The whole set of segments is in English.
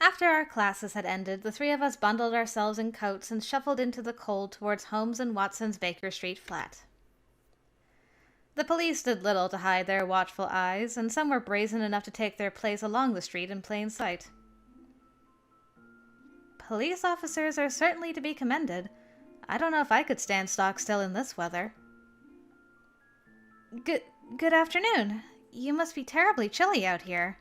After our classes had ended, the three of us bundled ourselves in coats and shuffled into the cold towards Holmes and Watson's Baker Street flat. The police did little to hide their watchful eyes, and some were brazen enough to take their place along the street in plain sight. Police officers are certainly to be commended. I don't know if I could stand stock still in this weather. Good afternoon. You must be terribly chilly out here.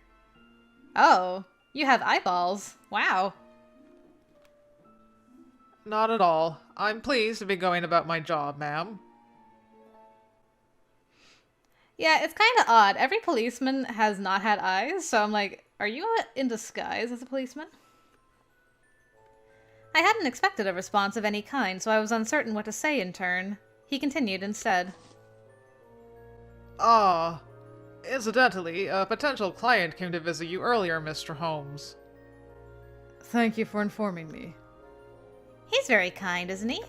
Oh, you have eyeballs. Wow. Not at all. I'm pleased to be going about my job, ma'am. Yeah, it's kind of odd. Every policeman has not had eyes, so I'm like, are you in disguise as a policeman? I hadn't expected a response of any kind, so I was uncertain what to say in turn. He continued instead. Ah, incidentally, a potential client came to visit you earlier, Mr. Holmes. Thank you for informing me. He's very kind, isn't he?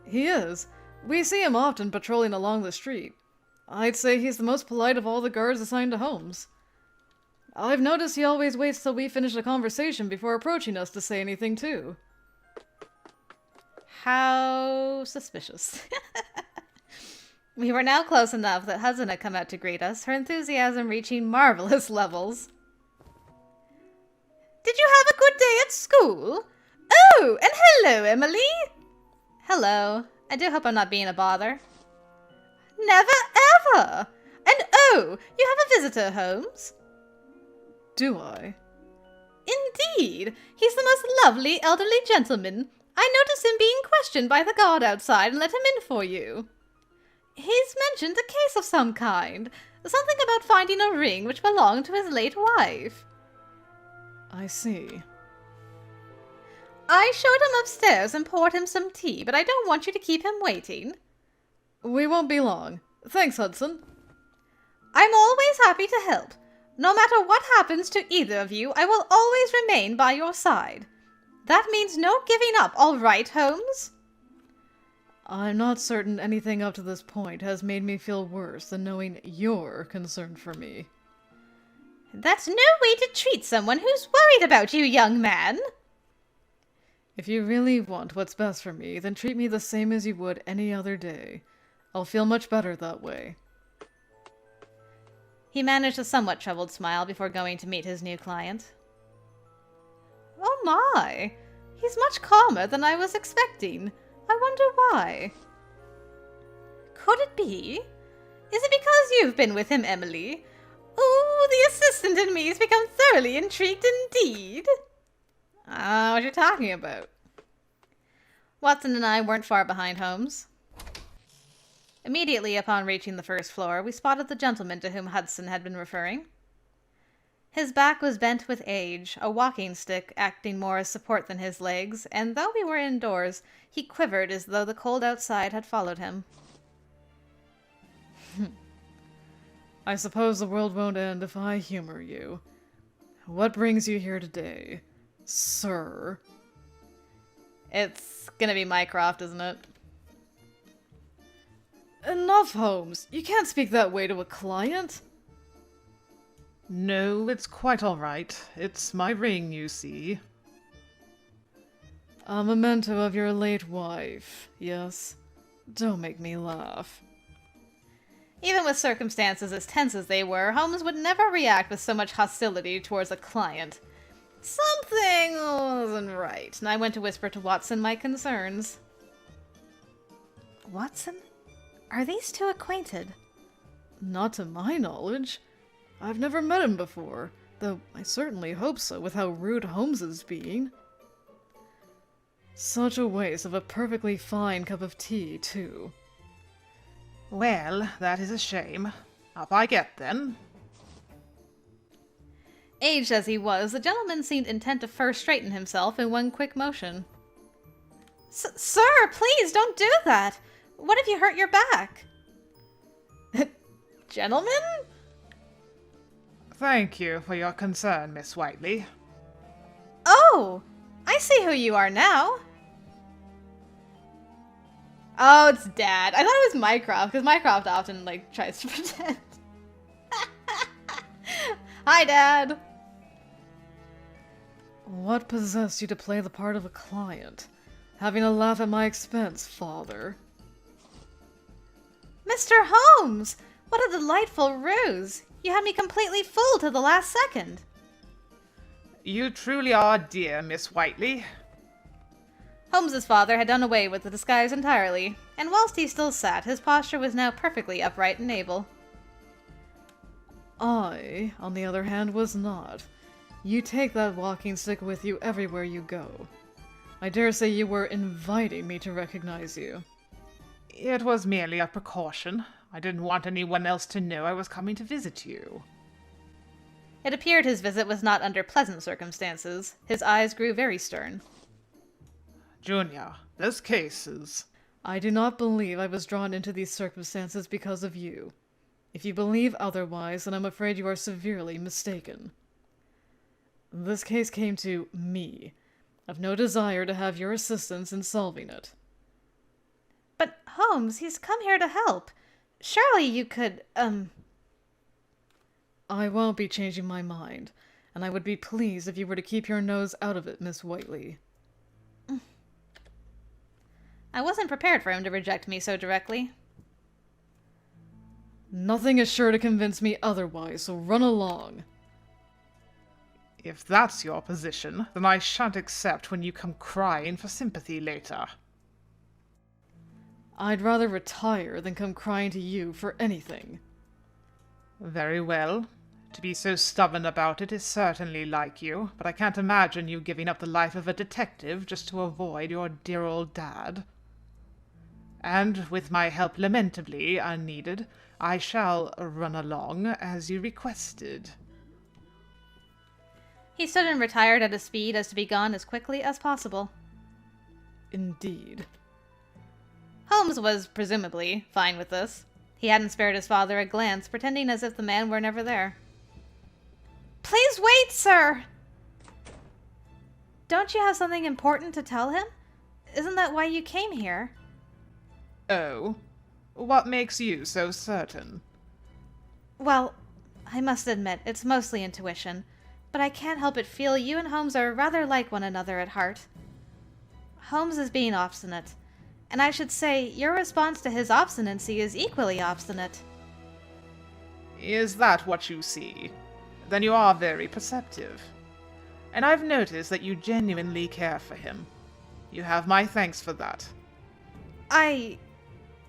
He is. We see him often patrolling along the street. I'd say he's the most polite of all the guards assigned to Holmes. I've noticed he always waits till we finish a conversation before approaching us to say anything, too. How suspicious. We were now close enough that Hudson had come out to greet us, her enthusiasm reaching marvelous levels. Did you have a good day at school? Oh, and hello, Emily! Hello. I do hope I'm not being a bother. Never ever! And oh, you have a visitor, Holmes? Do I? Indeed. He's the most lovely elderly gentleman. I noticed him being questioned by the guard outside and let him in for you. He's mentioned a case of some kind. Something about finding a ring which belonged to his late wife. I see. I showed him upstairs and poured him some tea, but I don't want you to keep him waiting. We won't be long. Thanks, Hudson. I'm always happy to help. No matter what happens to either of you, I will always remain by your side. That means no giving up, all right, Holmes? I'm not certain anything up to this point has made me feel worse than knowing you're concerned for me. That's no way to treat someone who's worried about you, young man. If you really want what's best for me, then treat me the same as you would any other day. I'll feel much better that way. He managed a somewhat troubled smile before going to meet his new client. Oh my! He's much calmer than I was expecting. I wonder why. Could it be? Is it because you've been with him, Emily? Oh, the assistant in me has become thoroughly intrigued indeed. What you're talking about. Watson and I weren't far behind Holmes. Immediately upon reaching the first floor, we spotted the gentleman to whom Hudson had been referring. His back was bent with age, a walking stick acting more as support than his legs, and though we were indoors, he quivered as though the cold outside had followed him. I suppose the world won't end if I humor you. What brings you here today, sir? It's gonna be Mycroft, isn't it? Enough, Holmes. You can't speak that way to a client. No, it's quite all right. It's my ring, you see. A memento of your late wife, yes? Don't make me laugh. Even with circumstances as tense as they were, Holmes would never react with so much hostility towards a client. Something wasn't right, and I went to whisper to Watson my concerns. Watson? Are these two acquainted? Not to my knowledge. I've never met him before, though I certainly hope so with how rude Holmes is being. Such a waste of a perfectly fine cup of tea, too. Well, that is a shame. Up I get, then. Aged as he was, the gentleman seemed intent to first straighten himself in one quick motion. Sir, please don't do that! What if you hurt your back? Gentlemen? Thank you for your concern, Miss Whiteley. Oh! I see who you are now. Oh, it's Dad. I thought it was Mycroft, because Mycroft often, tries to pretend. Hi, Dad! What possessed you to play the part of a client? Having a laugh at my expense, father. Mr. Holmes! What a delightful ruse! You had me completely fooled to the last second. You truly are dear, Miss Whiteley. Holmes's father had done away with the disguise entirely, and whilst he still sat, his posture was now perfectly upright and able. I, on the other hand, was not. You take that walking stick with you everywhere you go. I dare say you were inviting me to recognize you. It was merely a precaution. I didn't want anyone else to know I was coming to visit you. It appeared his visit was not under pleasant circumstances. His eyes grew very stern. Junior, this case is... I do not believe I was drawn into these circumstances because of you. If you believe otherwise, then I'm afraid you are severely mistaken. This case came to me. I've no desire to have your assistance in solving it. But, Holmes, he's come here to help. Surely you could, I won't be changing my mind, and I would be pleased if you were to keep your nose out of it, Miss Whiteley. I wasn't prepared for him to reject me so directly. Nothing is sure to convince me otherwise, so run along. If that's your position, then I shan't accept when you come crying for sympathy later. I'd rather retire than come crying to you for anything. Very well. To be so stubborn about it is certainly like you, but I can't imagine you giving up the life of a detective just to avoid your dear old dad. And with my help lamentably unneeded, I shall run along as you requested. He stood and retired at a speed as to be gone as quickly as possible. Indeed. Holmes was, presumably, fine with this. He hadn't spared his father a glance, pretending as if the man were never there. Please wait, sir! Don't you have something important to tell him? Isn't that why you came here? Oh? What makes you so certain? Well, I must admit, it's mostly intuition, but I can't help but feel you and Holmes are rather like one another at heart. Holmes is being obstinate, and I should say your response to his obstinacy is equally obstinate. Is that what you see? Then you are very perceptive. And I've noticed that you genuinely care for him. You have my thanks for that.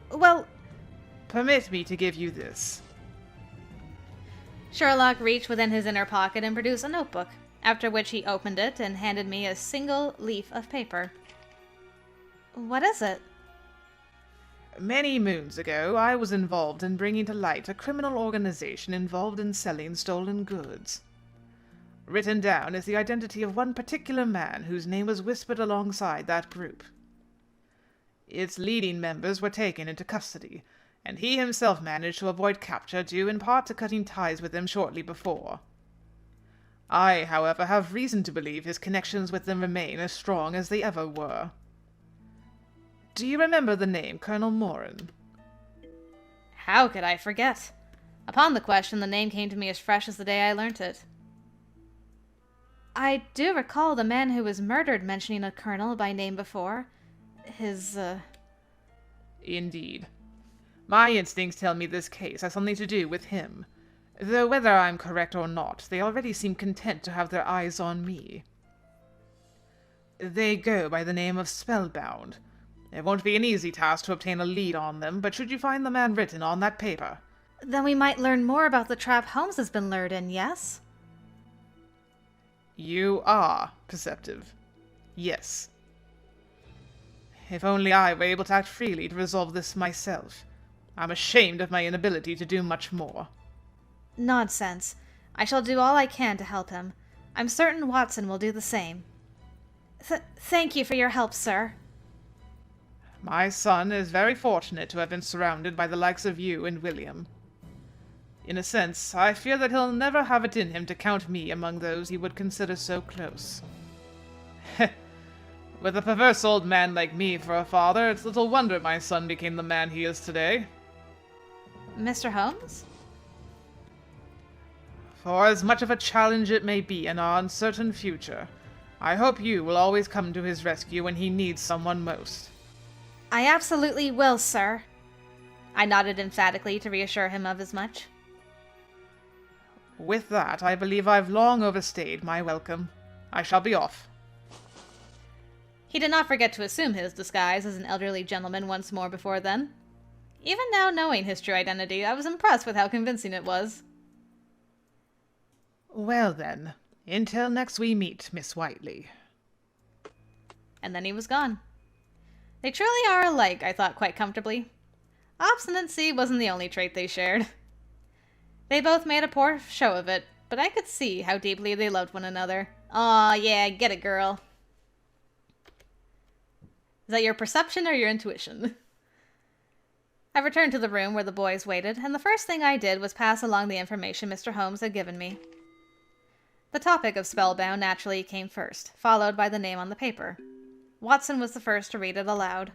Well... Permit me to give you this. Sherlock reached within his inner pocket and produced a notebook, after which he opened it and handed me a single leaf of paper. What is it? Many moons ago, I was involved in bringing to light a criminal organization involved in selling stolen goods. Written down is the identity of one particular man whose name was whispered alongside that group. Its leading members were taken into custody, and he himself managed to avoid capture due in part to cutting ties with them shortly before. I, however, have reason to believe his connections with them remain as strong as they ever were. Do you remember the name Colonel Moran? How could I forget? Upon the question, the name came to me as fresh as the day I learnt it. I do recall the man who was murdered mentioning a colonel by name before. Indeed. My instincts tell me this case has something to do with him, though whether I'm correct or not, they already seem content to have their eyes on me. They go by the name of Spellbound. It won't be an easy task to obtain a lead on them, but should you find the man written on that paper... Then we might learn more about the trap Holmes has been lured in, yes? You are perceptive. Yes. If only I were able to act freely to resolve this myself. I'm ashamed of my inability to do much more. Nonsense. I shall do all I can to help him. I'm certain Watson will do the same. Thank you for your help, sir. My son is very fortunate to have been surrounded by the likes of you and William. In a sense, I fear that he'll never have it in him to count me among those he would consider so close. With a perverse old man like me for a father, it's little wonder my son became the man he is today. Mr. Holmes? For as much of a challenge it may be in our uncertain future, I hope you will always come to his rescue when he needs someone most. I absolutely will, sir. I nodded emphatically to reassure him of as much. With that, I believe I've long overstayed my welcome. I shall be off. He did not forget to assume his disguise as an elderly gentleman once more before then. Even now knowing his true identity, I was impressed with how convincing it was. Well then, until next we meet, Miss Whiteley. And then he was gone. They truly are alike, I thought quite comfortably. Obstinacy wasn't the only trait they shared. They both made a poor show of it, but I could see how deeply they loved one another. Aw, yeah, get it, girl. Is that your perception or your intuition? I returned to the room where the boys waited, and the first thing I did was pass along the information Mr. Holmes had given me. The topic of Spellbound naturally came first, followed by the name on the paper. Watson was the first to read it aloud.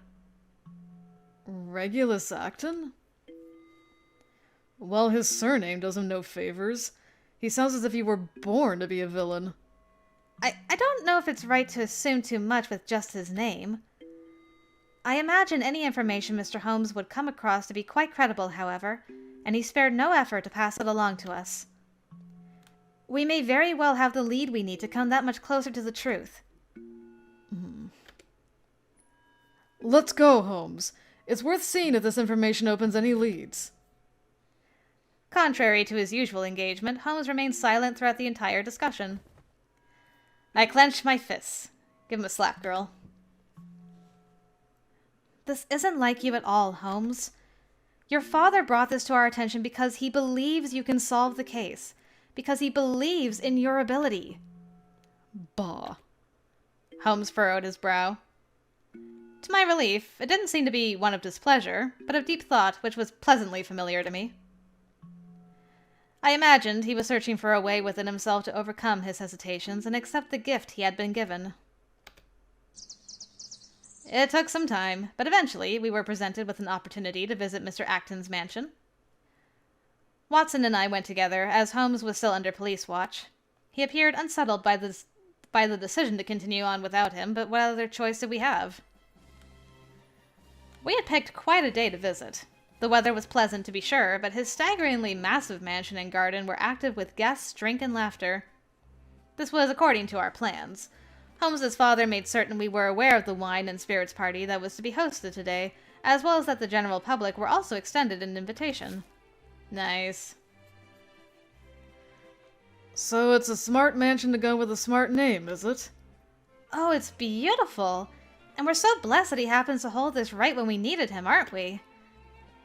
Regulus Acton? Well, his surname does him no favors. He sounds as if he were born to be a villain. I don't know if it's right to assume too much with just his name. I imagine any information Mr. Holmes would come across to be quite credible, however, and he spared no effort to pass it along to us. We may very well have the lead we need to come that much closer to the truth. Let's go, Holmes. It's worth seeing if this information opens any leads. Contrary to his usual engagement, Holmes remained silent throughout the entire discussion. I clenched my fists. Give him a slap, girl. This isn't like you at all, Holmes. Your father brought this to our attention because he believes you can solve the case. Because he believes in your ability. Bah. Holmes furrowed his brow. To my relief, it didn't seem to be one of displeasure, but of deep thought, which was pleasantly familiar to me. I imagined he was searching for a way within himself to overcome his hesitations and accept the gift he had been given. It took some time, but eventually we were presented with an opportunity to visit Mr. Acton's mansion. Watson and I went together, as Holmes was still under police watch. He appeared unsettled by the decision to continue on without him, but what other choice did we have? We had picked quite a day to visit. The weather was pleasant, to be sure, but his staggeringly massive mansion and garden were active with guests, drink, and laughter. This was according to our plans. Holmes's father made certain we were aware of the wine and spirits party that was to be hosted today, as well as that the general public were also extended an invitation. Nice. So it's a smart mansion to go with a smart name, is it? Oh, it's beautiful. And we're so blessed that he happens to hold this right when we needed him, aren't we?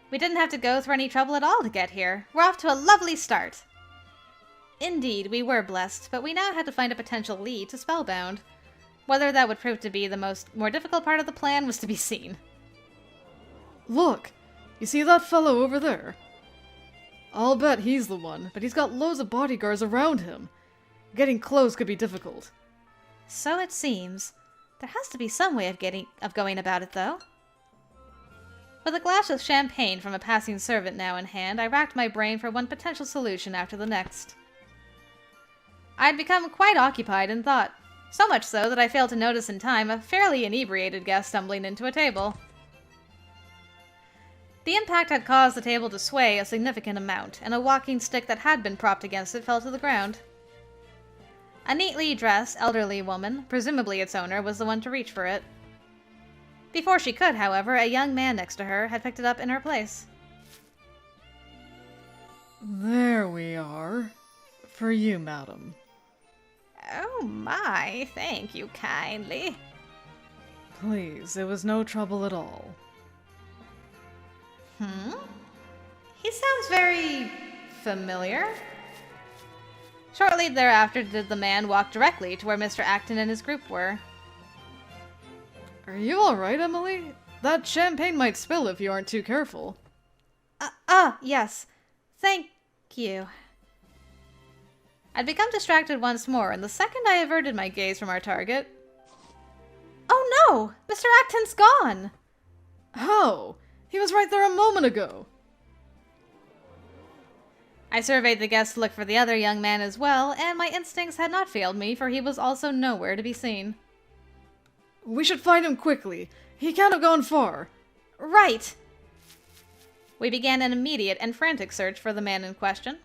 We didn't have to go through any trouble at all to get here. We're off to a lovely start. Indeed, we were blessed, but we now had to find a potential lead to Spellbound. Whether that would prove to be the more difficult part of the plan was to be seen. Look! You see that fellow over there? I'll bet he's the one, but he's got loads of bodyguards around him. Getting close could be difficult. So it seems. There has to be some way of going about it, though. With a glass of champagne from a passing servant now in hand, I racked my brain for one potential solution after the next. I had become quite occupied in thought, so much so that I failed to notice in time a fairly inebriated guest stumbling into a table. The impact had caused the table to sway a significant amount, and a walking stick that had been propped against it fell to the ground. A neatly dressed, elderly woman, presumably its owner, was the one to reach for it. Before she could, however, a young man next to her had picked it up in her place. There we are. For you, madam. Oh my, thank you kindly. Please, it was no trouble at all. He sounds very familiar. Shortly thereafter did the man walk directly to where Mr. Acton and his group were. Are you alright, Emily? That champagne might spill if you aren't too careful. Yes. Thank you. I'd become distracted once more, and the second I averted my gaze from our target... Oh no! Mr. Acton's gone! How? He was right there a moment ago. I surveyed the guests to look for the other young man as well, and my instincts had not failed me, for he was also nowhere to be seen. We should find him quickly. He can't have gone far. Right! We began an immediate and frantic search for the man in question.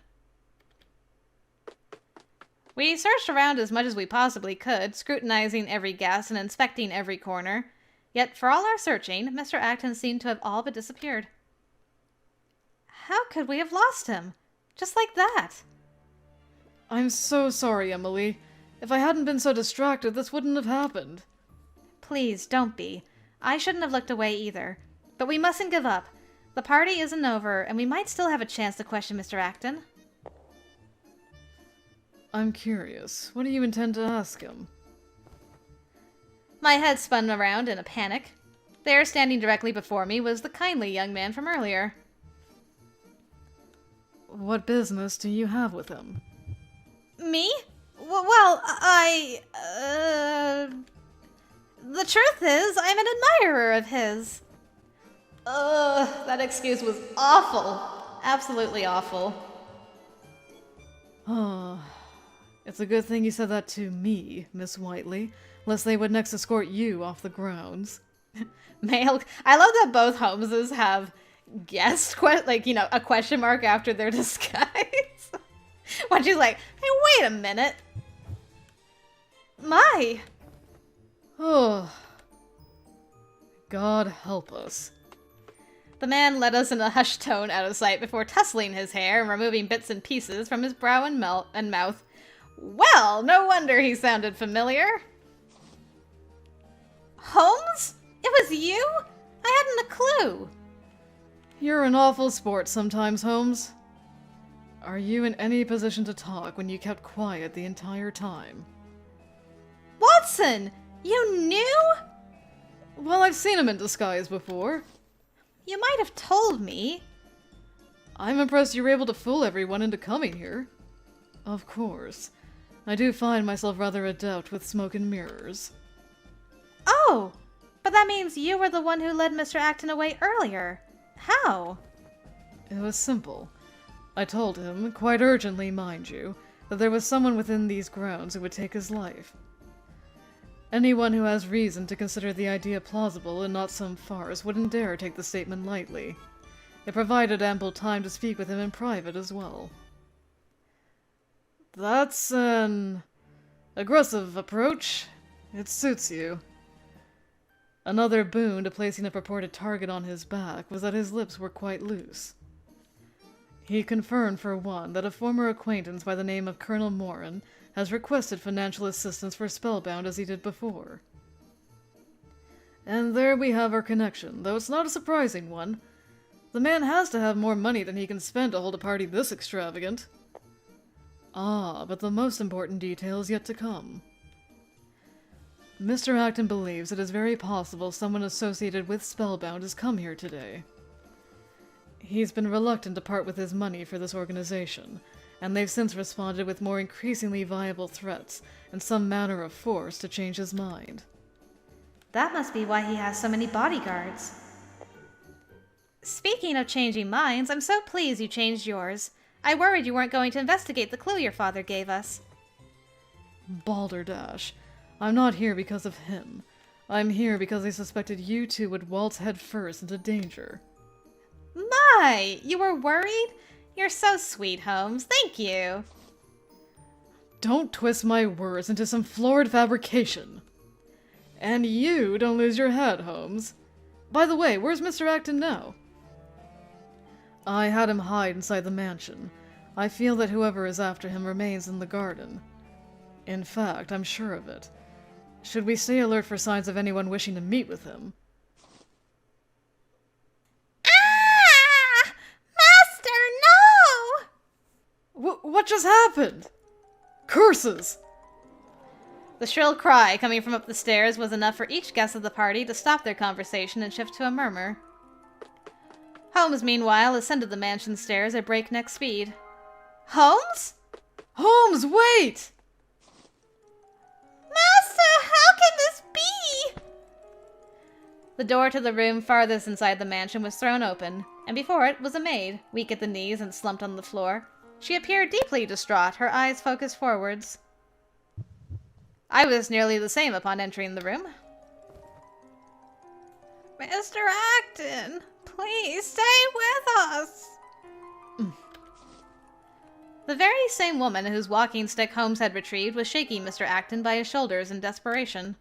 We searched around as much as we possibly could, scrutinizing every guest and inspecting every corner. Yet, for all our searching, Mr. Acton seemed to have all but disappeared. How could we have lost him? Just like that? I'm so sorry, Emily. If I hadn't been so distracted, this wouldn't have happened. Please, don't be. I shouldn't have looked away either. But we mustn't give up. The party isn't over, and we might still have a chance to question Mr. Acton. I'm curious. What do you intend to ask him? My head spun around in a panic. There, standing directly before me, was the kindly young man from earlier. What business do you have with him? Me? Well, the truth is, I'm an admirer of his. That excuse was awful. Absolutely awful. Oh, it's a good thing you said that to me, Miss Whiteley, lest they would next escort you off the grounds. Male. I love that both Holmeses have guessed, a question mark after their disguise. When she's like, hey, wait a minute. My. Oh. God help us. The man led us in a hushed tone out of sight before tussling his hair and removing bits and pieces from his brow and mouth. Well, no wonder he sounded familiar. Holmes? It was you? I hadn't a clue. You're an awful sport sometimes, Holmes. Are you in any position to talk when you kept quiet the entire time? Watson! You knew? Well, I've seen him in disguise before. You might have told me. I'm impressed you were able to fool everyone into coming here. Of course. I do find myself rather adept with smoke and mirrors. Oh! But that means you were the one who led Mr. Acton away earlier. How? It was simple. I told him, quite urgently mind you, that there was someone within these grounds who would take his life. Anyone who has reason to consider the idea plausible and not some farce wouldn't dare take the statement lightly. It provided ample time to speak with him in private as well. That's an aggressive approach. It suits you. Another boon to placing a purported target on his back was that his lips were quite loose. He confirmed, for one, that a former acquaintance by the name of Colonel Morin has requested financial assistance for Spellbound as he did before. And there we have our connection, though it's not a surprising one. The man has to have more money than he can spend to hold a party this extravagant. Ah, but the most important detail is yet to come. Mr. Acton believes it is very possible someone associated with Spellbound has come here today. He's been reluctant to part with his money for this organization, and they've since responded with more increasingly viable threats and some manner of force to change his mind. That must be why he has so many bodyguards. Speaking of changing minds, I'm so pleased you changed yours. I worried you weren't going to investigate the clue your father gave us. Balderdash. I'm not here because of him. I'm here because I suspected you two would waltz headfirst into danger. My! You were worried? You're so sweet, Holmes. Thank you. Don't twist my words into some florid fabrication. And you don't lose your head, Holmes. By the way, where's Mr. Acton now? I had him hide inside the mansion. I feel that whoever is after him remains in the garden. In fact, I'm sure of it. Should we stay alert for signs of anyone wishing to meet with him? Ah! Master, no! What just happened? Curses! The shrill cry coming from up the stairs was enough for each guest of the party to stop their conversation and shift to a murmur. Holmes, meanwhile, ascended the mansion stairs at breakneck speed. Holmes? Holmes, wait! Master, how can this be? The door to the room farthest inside the mansion was thrown open, and before it was a maid, weak at the knees and slumped on the floor. She appeared deeply distraught, her eyes focused forwards. I was nearly the same upon entering the room. Mr. Acton, please stay with us. The very same woman whose walking stick Holmes had retrieved was shaking Mr. Acton by his shoulders in desperation.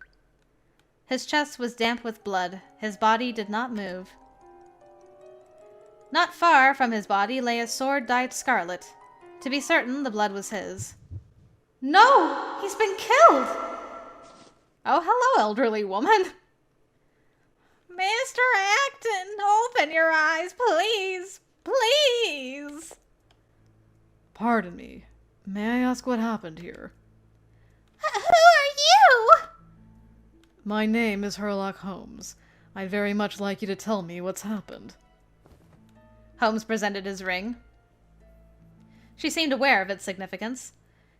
His chest was damp with blood. His body did not move. Not far from his body lay a sword dyed scarlet. To be certain, the blood was his. No! He's been killed! Oh, hello, elderly woman. Mr. Acton, open your eyes, please! Please! Pardon me. May I ask what happened here? Who are you? My name is Herlock Holmes. I'd very much like you to tell me what's happened. Holmes presented his ring. She seemed aware of its significance.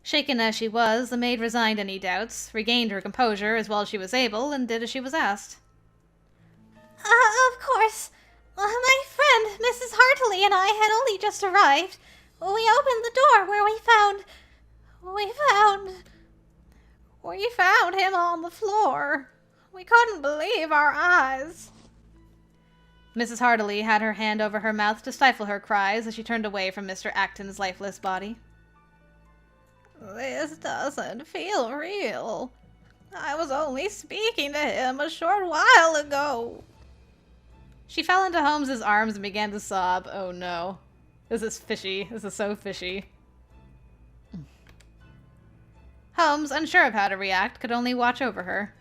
Shaken as she was, the maid resigned any doubts, regained her composure as well as she was able, and did as she was asked. Of course. My friend, Mrs. Hartley, and I had only just arrived. We opened the door where we found him on the floor. We couldn't believe our eyes. Mrs. Hartley had her hand over her mouth to stifle her cries as she turned away from Mr. Acton's lifeless body. This doesn't feel real. I was only speaking to him a short while ago. She fell into Holmes's arms and began to sob. Oh no. This is fishy. This is so fishy. Holmes, unsure of how to react, could only watch over her.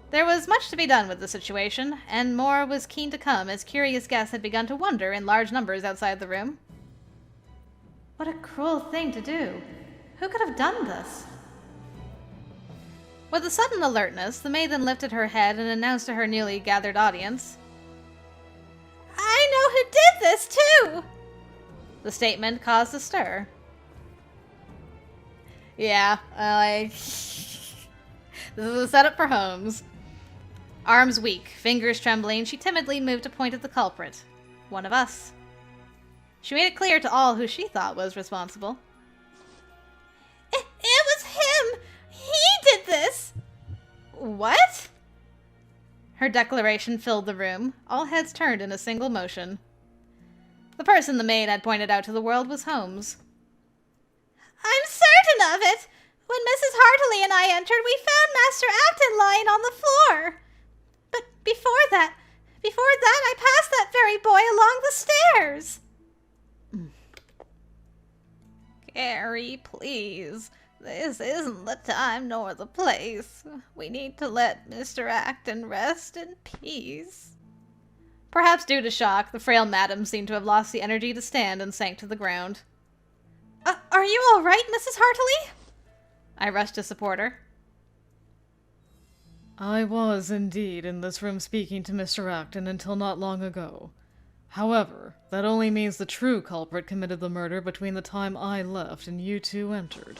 There was much to be done with the situation, and more was keen to come as curious guests had begun to wonder in large numbers outside the room. What a cruel thing to do. Who could have done this? With a sudden alertness, the maid then lifted her head and announced to her newly gathered audience, I know who did this, too! The statement caused a stir. Yeah, this is a setup for Holmes. Arms weak, fingers trembling, she timidly moved to point at the culprit. One of us. She made it clear to all who she thought was responsible. It was him! He did this! What? Her declaration filled the room. All heads turned in a single motion. The person the maid had pointed out to the world was Holmes. I'm certain of it! When Mrs. Hartley and I entered, we found Master Acton lying on the floor. But before that, I passed that very boy along the stairs. Carrie, please. This isn't the time nor the place. We need to let Mr. Acton rest in peace. Perhaps due to shock, the frail madam seemed to have lost the energy to stand and sank to the ground. Are you all right, Mrs. Hartley? I rushed to support her. I was, indeed, in this room speaking to Mr. Acton until not long ago. However, that only means the true culprit committed the murder between the time I left and you two entered.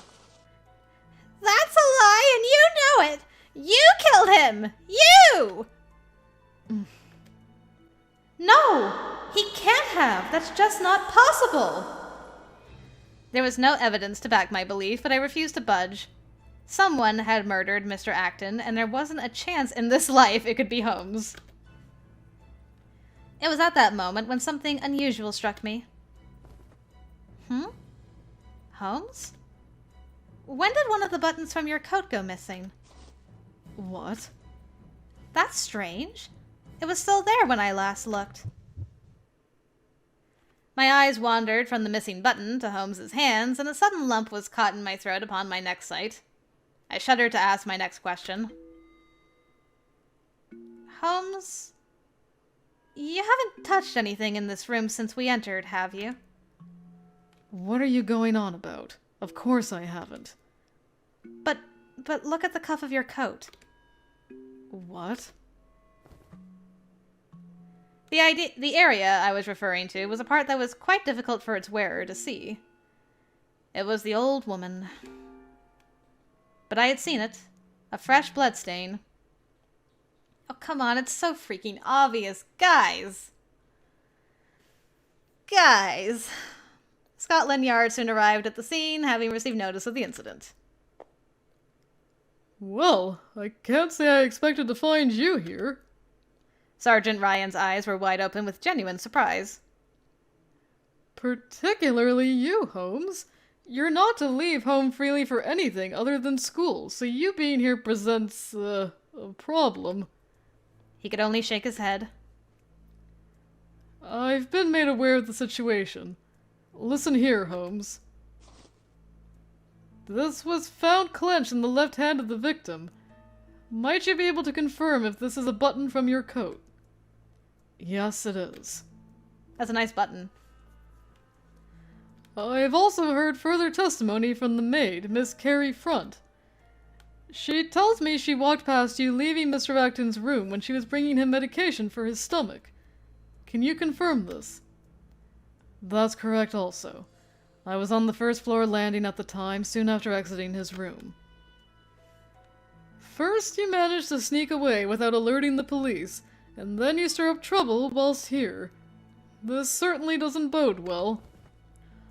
That's a lie, and you know it! You killed him! You! No! He can't have! That's just not possible! There was no evidence to back my belief, but I refused to budge. Someone had murdered Mr. Acton, and there wasn't a chance in this life it could be Holmes. It was at that moment when something unusual struck me. Holmes? When did one of the buttons from your coat go missing? What? That's strange. It was still there when I last looked. My eyes wandered from the missing button to Holmes's hands, and a sudden lump was caught in my throat upon my next sight. I shuddered to ask my next question. Holmes, you haven't touched anything in this room since we entered, have you? What are you going on about? Of course I haven't. But look at the cuff of your coat. What? The area I was referring to was a part that was quite difficult for its wearer to see. It was the old woman. But I had seen it. A fresh bloodstain. Oh, come on, it's so freaking obvious. Guys! This Scotland Yard soon arrived at the scene, having received notice of the incident. Well, I can't say I expected to find you here. Sergeant Ryan's eyes were wide open with genuine surprise. Particularly you, Holmes. You're not to leave home freely for anything other than school, so you being here presents, a problem. He could only shake his head. I've been made aware of the situation. Listen here, Holmes. This was found clenched in the left hand of the victim. Might you be able to confirm if this is a button from your coat? Yes, it is. That's a nice button. I've also heard further testimony from the maid, Miss Carrie Front. She tells me she walked past you leaving Mr. Acton's room when she was bringing him medication for his stomach. Can you confirm this? That's correct also. I was on the first floor landing at the time, soon after exiting his room. First you managed to sneak away without alerting the police, and then you stir up trouble whilst here. This certainly doesn't bode well.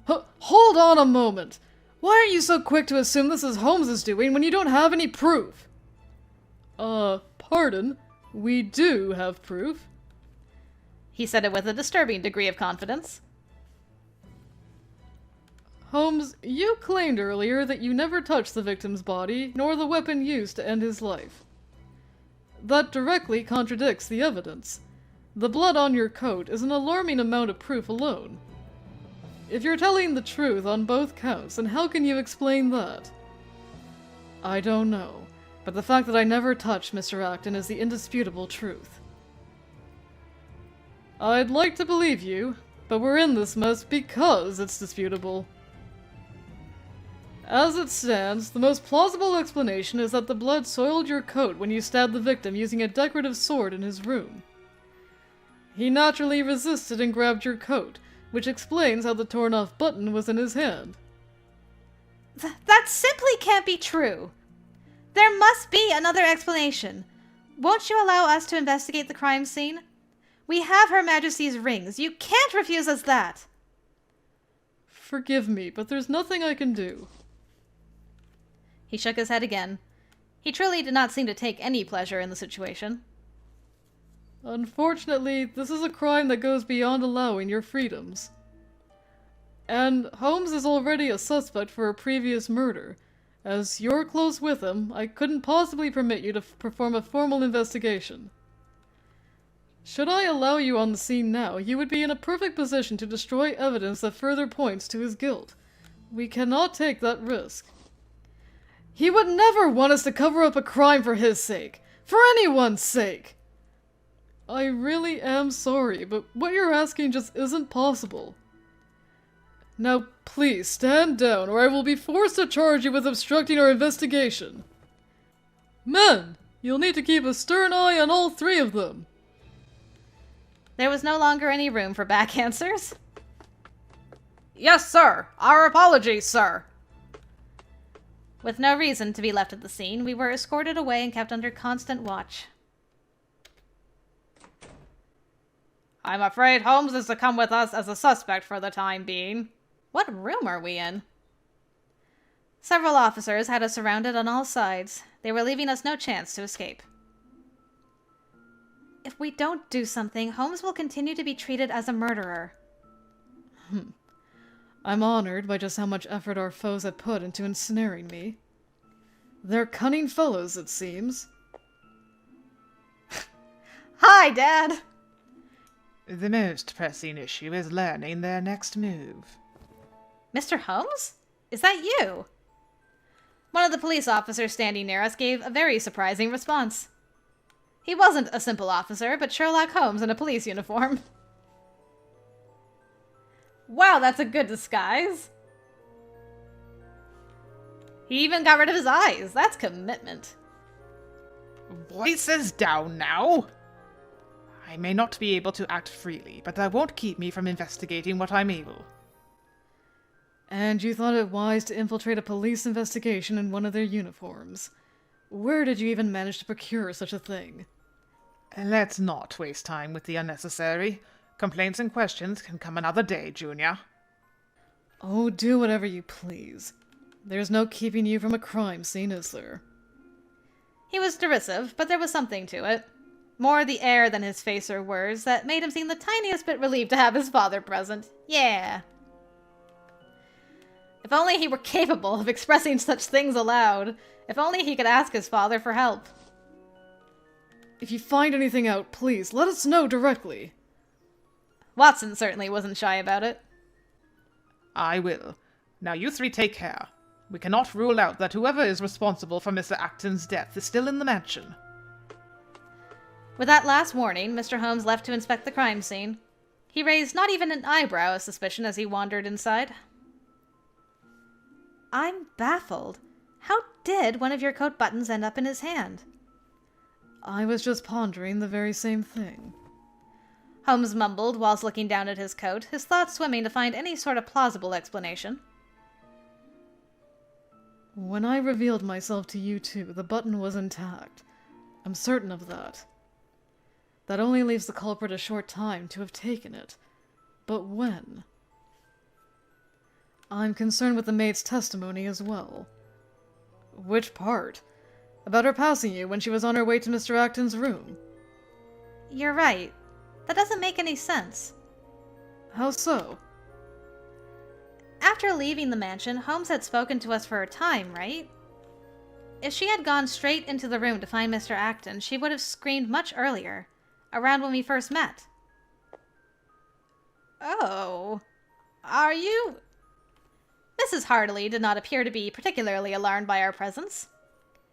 Hold on a moment! Why are you so quick to assume this is Holmes' doing when you don't have any proof? Pardon? We do have proof. He said it with a disturbing degree of confidence. Holmes, you claimed earlier that you never touched the victim's body, nor the weapon used to end his life. That directly contradicts the evidence. The blood on your coat is an alarming amount of proof alone. If you're telling the truth on both counts, then how can you explain that? I don't know, but the fact that I never touched Mr. Acton is the indisputable truth. I'd like to believe you, but we're in this mess because it's disputable. As it stands, the most plausible explanation is that the blood soiled your coat when you stabbed the victim using a decorative sword in his room. He naturally resisted and grabbed your coat, which explains how the torn-off button was in his hand. That simply can't be true. There must be another explanation. Won't you allow us to investigate the crime scene? We have Her Majesty's rings. You can't refuse us that. Forgive me, but there's nothing I can do. He shook his head again. He truly did not seem to take any pleasure in the situation. Unfortunately, this is a crime that goes beyond allowing your freedoms. And Holmes is already a suspect for a previous murder. As you're close with him, I couldn't possibly permit you to perform a formal investigation. Should I allow you on the scene now, you would be in a perfect position to destroy evidence that further points to his guilt. We cannot take that risk. He would never want us to cover up a crime for his sake. For anyone's sake! I really am sorry, but what you're asking just isn't possible. Now, please stand down, or I will be forced to charge you with obstructing our investigation. Men, you'll need to keep a stern eye on all three of them. There was no longer any room for back answers. Yes, sir. Our apologies, sir. With no reason to be left at the scene, we were escorted away and kept under constant watch. I'm afraid Holmes is to come with us as a suspect for the time being. What room are we in? Several officers had us surrounded on all sides. They were leaving us no chance to escape. If we don't do something, Holmes will continue to be treated as a murderer. I'm honored by just how much effort our foes have put into ensnaring me. They're cunning fellows, it seems. Hi, Dad! The most pressing issue is learning their next move. Mr. Holmes? Is that you? One of the police officers standing near us gave a very surprising response. He wasn't a simple officer, but Sherlock Holmes in a police uniform. Wow, that's a good disguise. He even got rid of his eyes. That's commitment. Voices down now! I may not be able to act freely, but that won't keep me from investigating what I'm able. And you thought it wise to infiltrate a police investigation in one of their uniforms. Where did you even manage to procure such a thing? Let's not waste time with the unnecessary. Complaints and questions can come another day, Junior. Oh, do whatever you please. There's no keeping you from a crime scene, is there? He was derisive, but there was something to it. More the air than his face or words that made him seem the tiniest bit relieved to have his father present. Yeah. If only he were capable of expressing such things aloud. If only he could ask his father for help. If you find anything out, please, let us know directly. Watson certainly wasn't shy about it. I will. Now you three take care. We cannot rule out that whoever is responsible for Mr. Acton's death is still in the mansion. With that last warning, Mr. Holmes left to inspect the crime scene. He raised not even an eyebrow of suspicion as he wandered inside. I'm baffled. How did one of your coat buttons end up in his hand? I was just pondering the very same thing. Holmes mumbled whilst looking down at his coat, his thoughts swimming to find any sort of plausible explanation. When I revealed myself to you two, the button was intact. I'm certain of that. That only leaves the culprit a short time to have taken it. But when? I'm concerned with the maid's testimony as well. Which part? About her passing you when she was on her way to Mr. Acton's room. You're right. That doesn't make any sense. How so? After leaving the mansion, Holmes had spoken to us for a time, right? If she had gone straight into the room to find Mr. Acton, she would have screamed much earlier, around when we first met. Oh. Are you... Mrs. Hartley did not appear to be particularly alarmed by our presence.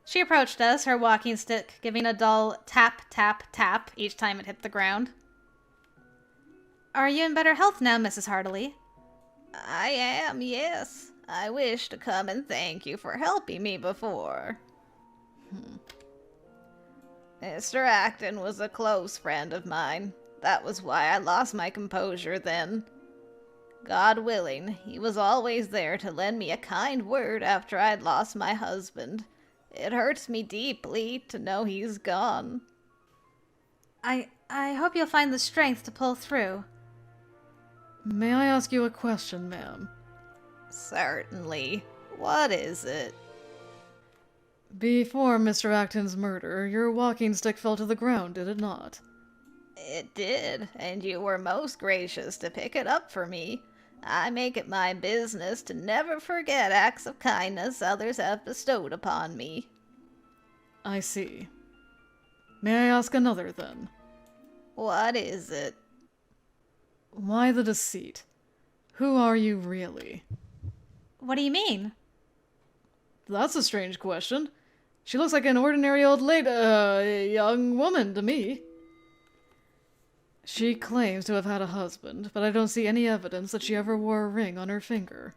She approached us, her walking stick giving a dull tap, tap, tap each time it hit the ground. Are you in better health now, Mrs. Hartley? I am, yes. I wish to come and thank you for helping me before. Mr. Acton was a close friend of mine. That was why I lost my composure then. God willing, he was always there to lend me a kind word after I'd lost my husband. It hurts me deeply to know he's gone. I hope you'll find the strength to pull through. May I ask you a question, ma'am? Certainly. What is it? Before Mr. Acton's murder, your walking stick fell to the ground, did it not? It did, and you were most gracious to pick it up for me. I make it my business to never forget acts of kindness others have bestowed upon me. I see. May I ask another, then? What is it? Why the deceit? Who are you really? What do you mean? That's a strange question. She looks like an ordinary old young woman to me. She claims to have had a husband, but I don't see any evidence that she ever wore a ring on her finger.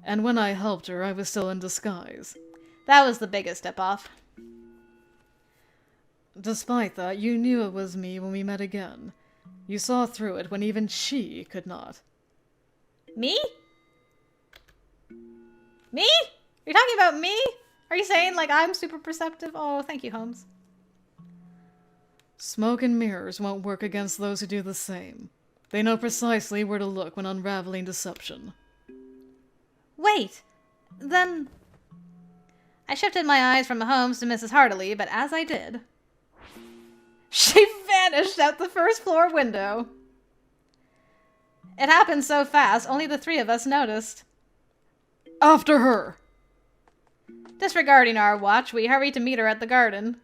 And when I helped her, I was still in disguise. That was the biggest step off. Despite that, you knew it was me when we met again. You saw through it when even she could not. Me? Me? You're talking about me? Are you saying like I'm super perceptive? Oh, thank you, Holmes. Smoke and mirrors won't work against those who do the same. They know precisely where to look when unraveling deception. Wait, then... I shifted my eyes from Holmes to Mrs. Hartley, but as I did... she vanished out the first floor window. It happened so fast, only the three of us noticed. After her! Disregarding our watch, we hurried to meet her at the garden.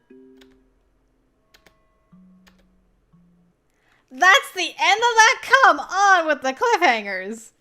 That's the end of that! Come on with the cliffhangers!